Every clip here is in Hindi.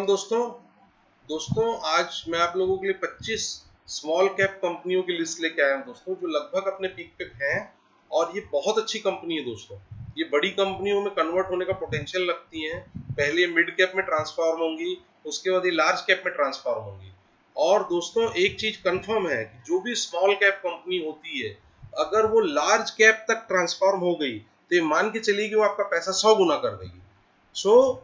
दोस्तों दोस्तों आज मैं आप लोगों के लिए 25 स्मॉल कैप कंपनियों की लिस्ट लेके आया हूं दोस्तों, जो लगभग अपने पीक पे हैं और ये बहुत अच्छी कंपनी है दोस्तों। ये बड़ी कंपनियों में कन्वर्ट होने का पोटेंशियल रखती हैं। पहले ये मिड कैप में ट्रांसफॉर्म होंगी, उसके बाद ये लार्ज कैप में ट्रांसफॉर्म होंगी। और दोस्तों एक चीज कंफर्म है कि जो भी स्मॉल कैप कंपनी होती है, अगर वो लार्ज कैप तक ट्रांसफॉर्म हो गई तो ये मान के चलिए कि वो आपका पैसा 100 गुना कर देगी।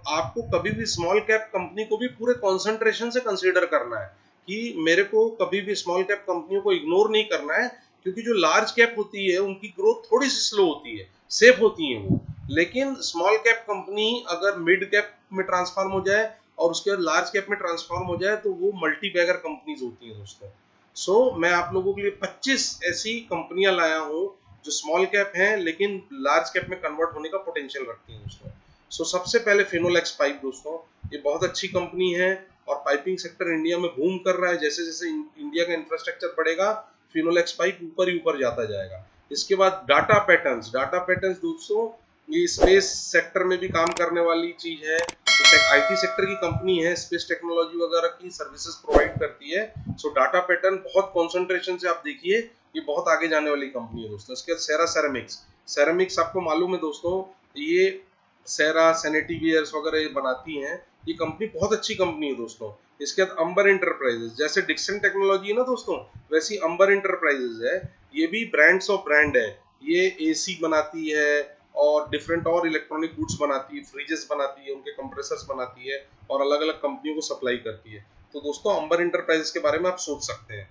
आपको कभी भी स्मॉल कैप कंपनी को भी पूरे कंसंट्रेशन से कंसीडर करना है कि मेरे को कभी भी स्मॉल कैप कंपनियों को इग्नोर नहीं करना है, क्योंकि जो लार्ज कैप होती है उनकी ग्रोथ थोड़ी सी स्लो होती है, सेफ होती है वो। लेकिन स्मॉल कैप कंपनी अगर मिड कैप में ट्रांसफॉर्म हो जाए और उसके बाद लार्ज कैप में ट्रांसफॉर्म हो जाए तो वो मल्टी बैगर कंपनीज होती हैं दोस्तों। मैं आप लोगों के लिए 25 ऐसी कंपनियां लाया हूं जो स्मॉल कैप हैं लेकिन लार्ज कैप में कन्वर्ट होने का पोटेंशियल रखती हैं दोस्तों। सबसे पहले फिनोलेक्स पाइप दोस्तों, ये बहुत अच्छी कंपनी है और पाइपिंग सेक्टर इंडिया में बूम कर रहा है। जैसे जैसे इंडिया का इंफ्रास्ट्रक्चर बढ़ेगा, फिनोलेक्स पाइप ऊपर ही ऊपर जाता जाएगा। इसके बाद डाटा पैटर्न्स दोस्तों, ये स्पेस सेक्टर में भी काम करने वाली चीज है। आईटी सेक्टर की कंपनी है, स्पेस टेक्नोलॉजी वगैरह की सर्विसेज प्रोवाइड करती है। डाटा पैटर्न बहुत कॉन्सेंट्रेशन से आप देखिए, ये बहुत आगे जाने वाली कंपनी है दोस्तों। इसके बाद सेरा सेरामिक्स आपको मालूम है दोस्तों, ये सेरा सैनिटरी वेयर्स वगैरह ये बनाती हैं। ये कंपनी बहुत अच्छी कंपनी है दोस्तों। इसके बाद अंबर इंटरप्राइजेज, जैसे डिक्सन टेक्नोलॉजी है ना दोस्तों, वैसी अंबर इंटरप्राइजेज है। ये भी ब्रांड्स ऑफ ब्रांड है। ये एसी बनाती है और डिफरेंट और इलेक्ट्रॉनिक गुड्स बनाती है, फ्रिजेस बनाती है, उनके कंप्रेसर्स बनाती है और अलग अलग कंपनियों को सप्लाई करती है। तो दोस्तों अंबर इंटरप्राइजेस के बारे में आप सोच सकते हैं।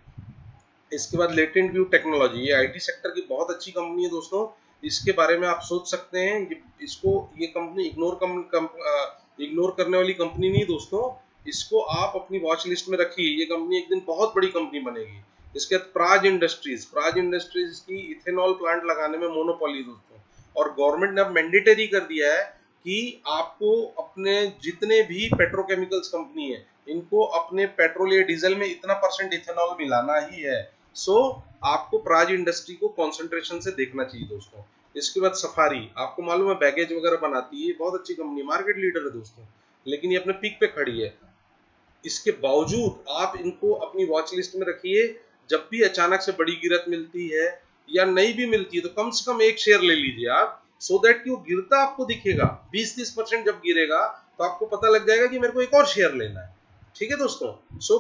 इसके बाद लेटेंट व्यू टेक्नोलॉजी, ये आईटी सेक्टर की बहुत अच्छी कंपनी है दोस्तों। इसके बारे में आप सोच सकते हैं। ये कंपनी इग्नोर करने वाली कंपनी नहीं दोस्तों। इसको आप अपनी वॉच लिस्ट में रखिए, ये कंपनी एक दिन बहुत बड़ी कंपनी बनेगी। इसके बाद प्राज इंडस्ट्रीज की इथेनॉल प्लांट लगाने में मोनोपोली दोस्तों, और गवर्नमेंट ने अब मैंडेटरी कर दिया है कि आपको अपने जितने भी पेट्रोकेमिकल्स कंपनी है, इनको अपने पेट्रोल या डीजल में इतना परसेंट इथेनॉल मिलाना ही है। आपको प्राज इंडस्ट्री को कंसंट्रेशन से देखना चाहिए दोस्तों। इसके बाद सफारी, आपको मालूम है बैगेज वगैरह बनाती है, बहुत अच्छी कंपनी, मार्केट लीडर है दोस्तों, लेकिन ये अपने पीक पे खड़ी है। इसके बावजूद आप इनको अपनी वॉच लिस्ट में रखिए। जब भी अचानक से बड़ी गिरत मिलती है या नहीं भी मिलती है तो कम से कम एक शेयर ले लीजिए आप, सो दैट कि वो गिरता आपको दिखेगा। 20-30% जब गिरेगा तो आपको पता लग जाएगा कि मेरे को एक और शेयर लेना है। ठीक है दोस्तों।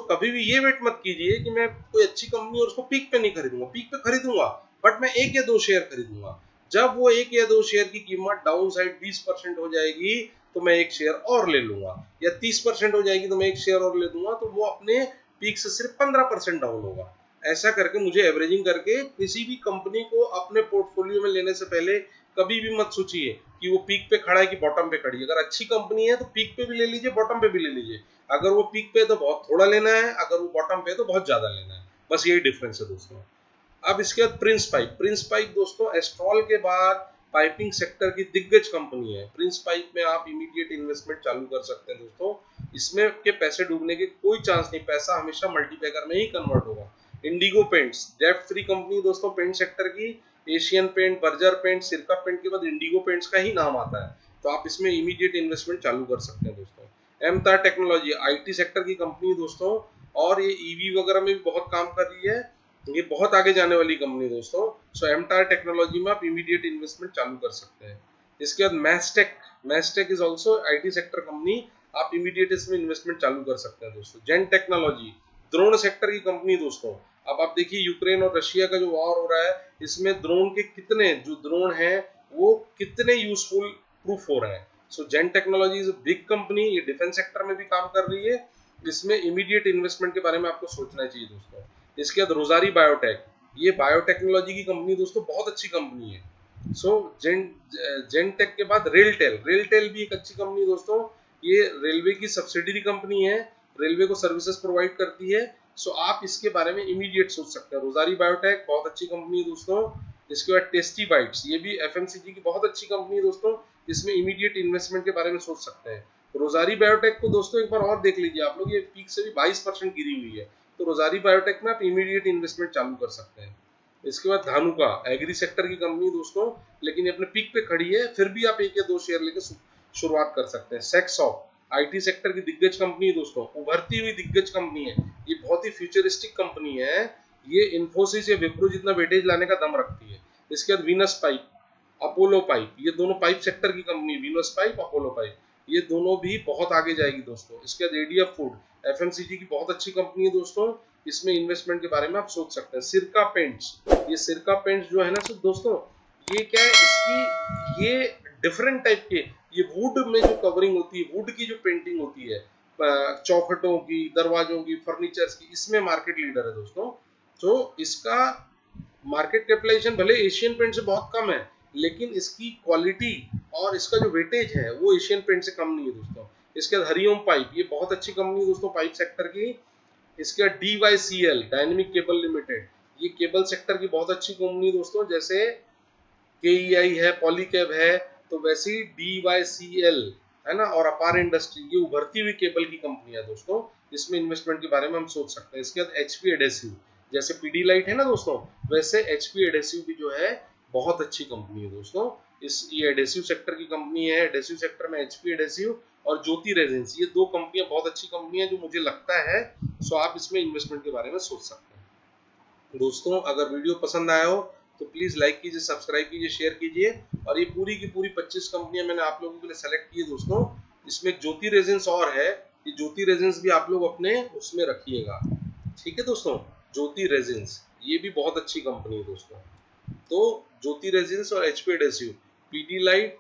कभी भी ये वेट मत कीजिए कि मैं कोई अच्छी कंपनी और उसको पीक पे नहीं खरीदूंगा, पीक पे खरीदूंगा बट मैं 1 या 2 शेयर खरीदूंगा। जब वो 1 या 2 शेयर की कीमत डाउन साइड 20% हो जाएगी तो मैं एक शेयर और ले लूंगा, या 30% हो जाएगी तो मैं एक शेयर और ले दूंगा, तो वो अपने पीक से सिर्फ 15% डाउन होगा। ऐसा करके मुझे एवरेजिंग करके किसी भी कंपनी को अपने पोर्टफोलियो में लेने से पहले कभी भी मत सोचिए कि वो पीक पे खड़ा है कि बॉटम पे खड़ी है। अगर अच्छी कंपनी है तो पीक पे भी ले लीजिए, बॉटम पे भी ले लीजिए। अगर वो पीक पे है तो बहुत थोड़ा लेना है, अगर वो बॉटम पे है तो बहुत ज्यादा लेना है। बस यही डिफरेंस है दोस्तों। अब इसके बाद प्रिंस पाइप दोस्तों, एस्ट्रॉल के बाद पाइपिंग सेक्टर की दिग्गज कंपनी है। प्रिंस पाइप में आप इमीडिएट इन्वेस्टमेंट चालू कर सकते हैं दोस्तों। इसमें के पैसे डूबने के कोई चांस नहीं, पैसा हमेशा मल्टीपैकर में ही कन्वर्ट होगा। इंडिगो पेंट्स, डेब्ट फ्री कंपनी दोस्तों पेंट सेक्टर की। एशियन पेंट, बर्जर पेंट, सिरका पेंट के बाद इंडिगो पेंट्स का ही नाम आता है, तो आप इसमें इमीडिएट इन्वेस्टमेंट चालू कर सकते हैं दोस्तों। एमतार टेक्नोलॉजी, आईटी सेक्टर की कंपनी दोस्तों, और ये ईवी वगैरह में भी बहुत काम कर रही है। ये बहुत आगे जाने वाली कंपनी दोस्तों। एमटार टेक्नोलॉजी में आप इमीडिएट इन्वेस्टमेंट चालू कर सकते हैं। इसके बाद Mastek is also IT sector company, आप इमीडिएट इसमें इन्वेस्टमेंट चालू कर सकते हैं दोस्तों। जेन टेक्नोलॉजी, ड्रोन सेक्टर की कंपनी दोस्तों। अब आप देखिए यूक्रेन और रशिया का जो वॉर हो रहा है, इसमें ड्रोन के कितने जो ड्रोन हैं वो कितने यूजफुल प्रूफ हो रहे हैं। जेन टेक्नोलॉजी इज बिग कंपनी, ये डिफेंस सेक्टर में भी काम कर रही है। इसमें इमीडिएट इन्वेस्टमेंट के बारे में आपको सोचना चाहिए दोस्तों। इसके बाद रोजारी बायोटेक, ये बायोटेक्नोलॉजी की कंपनी दोस्तों, बहुत अच्छी कंपनी है। जेनटेक के बाद रेलटेल भी एक अच्छी कंपनी दोस्तों। ये रेलवे की सब्सिडरी कंपनी है, रेलवे को सर्विसेज प्रोवाइड करती है। आप इसके बारे में इमीडिएट सोच सकते हैं। रोजारी बायोटेक बहुत अच्छी कंपनी है दोस्तों। इसके बाद टेस्टी बाइट्स, ये भी एफएमसीजी की बहुत अच्छी कंपनी है दोस्तों। इसमें इमीडिएट इन्वेस्टमेंट के बारे में सोच सकते हैं। रोजारी बायोटेक को दोस्तों एक बार और देख लीजिए आप लोग, ये पीक से भी 22% गिरी हुई है, तो रोजारी बायोटेक में आप इमीडिएट इन्वेस्टमेंट चालू कर सकते हैं। इसके बाद धानुका, एग्री सेक्टर की कंपनी दोस्तों, लेकिन ये अपने पीक पे खड़ी है, फिर भी आप 1 या 2 शेयर लेकर शुरुआत कर सकते हैं। सेक्सॉफ्ट, आईटी सेक्टर की दिग्गज कंपनी है दोस्तों, उभरती हुई दिग्गज कंपनी है, ये बहुत ही फ्यूचरिस्टिक कंपनी है, ये इन्फोसिस या विप्रो जितना वेटेज लाने का दम रखती है। इसके बाद वीनस पाइप, अपोलो पाइप, ये दोनों पाइप सेक्टर की company, Venus pipe, Apollo pipe, ये दोनों भी बहुत आगे जाएगी दोस्तों। इसके बाद एडीएफ फूड, एफएमसीजी की बहुत अच्छी कंपनी है दोस्तों, इसमें इन्वेस्टमेंट के बारे में आप सोच सकते हैं। सिरका पेंट्स, ये सिरका पेंट्स जो है ना दोस्तों, ये क्या है, इसकी ये डिफरेंट टाइप के, ये वुड में जो कवरिंग होती है, वुड की जो पेंटिंग होती है, चौखटों की, दरवाजों की, फर्नीचर्स की, इसमें मार्केट लीडर है दोस्तों। तो इसका मार्केट कैपिटलाइजेशन भले एशियन पेंट से बहुत कम है, लेकिन इसकी क्वालिटी और इसका जो वेटेज है वो एशियन पेंट से कम नहीं है दोस्तों। इसके बाद हरिओम पाइप, ये बहुत अच्छी कंपनी है दोस्तों पाइप सेक्टर की। इसके बाद DYCL, डायनेमिक केबल लिमिटेड, ये केबल सेक्टर की बहुत अच्छी कंपनी है दोस्तों। जैसे KEI है, पॉलीकैब है, तो वैसे ही DYCL है ना, और अपार इंडस्ट्री, ये उभरती हुई केबल की कंपनी है दोस्तों, इसमें इन्वेस्टमेंट के बारे में हम सोच सकते हैं। इसके बाद HP एडेसिव, जैसे पीडीलाइट है ना दोस्तों, वैसे HP एडेसिव भी जो है बहुत अच्छी कंपनी है दोस्तों। ये एडेसिव सेक्टर की कंपनी है, एडेसिव सेक्टर में HP एडेसिव और ज्योति रेजिन्स, ये दो कंपनियां बहुत अच्छी कंपनी है जो मुझे लगता है, सो आप इसमें इन्वेस्टमेंट के बारे में सोच सकते हैं दोस्तों। अगर वीडियो पसंद आया हो तो प्लीज लाइक कीजिए, सब्सक्राइब कीजिए, शेयर कीजिए। और ये पूरी की पूरी 25 कंपनियां मैंने आप लोगों के लिए सेलेक्ट की है दोस्तों। इसमें ज्योति रेजिन्स और है, ये ज्योति रेजिन्स भी आप लोग अपने उसमें रखिएगा, ठीक है दोस्तों। ज्योति रेजिन्स ये भी बहुत अच्छी कंपनी है दोस्तों। तो ज्योति रेजिन्स और HP एडेसिव, पीडीलाइट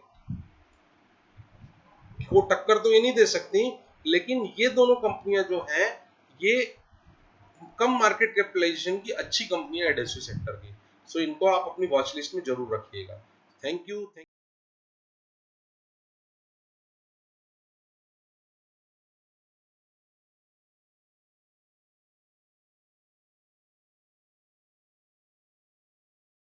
को टक्कर तो ये नहीं दे सकती, लेकिन ये दोनों कंपनियां जो हैं, ये कम मार्केट कैपिटलाइजेशन की अच्छी कंपनी है एडेसिव सेक्टर की। सो इनको आप अपनी वॉच लिस्ट में जरूर रखिएगा। Thank you.